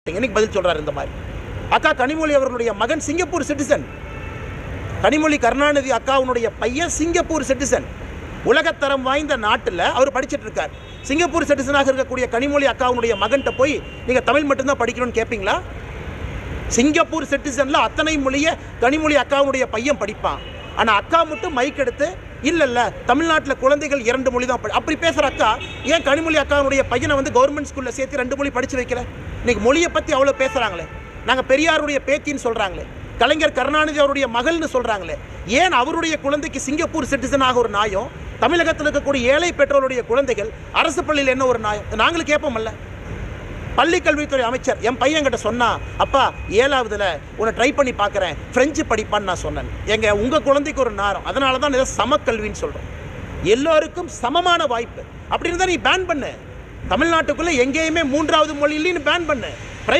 இன்னைக்கு பதில் சொல்றாரு இந்த மாதிரி. அக்கா கனிமொழி அவர்களுடைய மகன் சிங்கப்பூர் சிட்டிசன். கனிமொழி கருணாநிதி அக்காவுடைய பையன் சிங்கப்பூர் சிட்டிசன். உலகத்தரம் வாய்ந்த நாட்டில் அவர் படிச்சுட்டு இருக்கார். சிங்கப்பூர் சிட்டிசனாக இருக்கக்கூடிய கனிமொழி அக்காவுடைய மகன்கிட்ட போய் நீங்கள் தமிழ் மட்டும்தான் படிக்கணும்னு கேட்பீங்களா? சிங்கப்பூர் சிட்டிசனில் அத்தனை மொழியை கனிமொழி அக்காவுடைய பையன் படிப்பான். ஆனால் அக்கா மட்டும் மைக் எடுத்து இல்லை தமிழ்நாட்டில் குழந்தைகள் 2 மொழி தான் அப்படி பேசுகிற அக்கா ஏன் கனிமொழி அக்காவுடைய பையனை கவர்மெண்ட் ஸ்கூலில் சேர்த்து 2 மொழி படித்து வைக்கல? இன்னைக்கு மொழியை பற்றி அவ்வளோ பேசுகிறாங்களே. நாங்கள் பெரியாருடைய பேத்தின்னு சொல்கிறாங்களே, கலைஞர் கருணாநிதி அவருடைய மகள்னு சொல்கிறாங்களே. ஏன் அவருடைய குழந்தைக்கு சிங்கப்பூர் சிட்டிசனாக ஒரு நியாயம், தமிழகத்தில் இருக்கக்கூடிய ஏழை பெற்றோருடைய குழந்தைகள் அரசு பள்ளியில் என்ன ஒரு நியாயம்? நாங்களும் கேட்போம்ல. பள்ளிக்கல்வித்துறை அமைச்சர் என் பையன்கிட்ட சொன்னா, அப்பா 7ஆவதுல உன்னை ட்ரை பண்ணி பார்க்குறேன், ஃப்ரெஞ்சு படிப்பான்னு நான் சொன்னேன். உங்கள் குழந்தைக்கு ஒரு நேரம், அதனால தான் இதை சமக்கல்வின்னு சொல்கிறோம். எல்லோருக்கும் சமமான வாய்ப்பு அப்படின்னு தான் நீ பேன் பண்ணு. தமிழ்நாட்டுக்குள்ளே எங்கேயுமே 3வது மொழி இல்லைன்னு பேன் பண்ணு.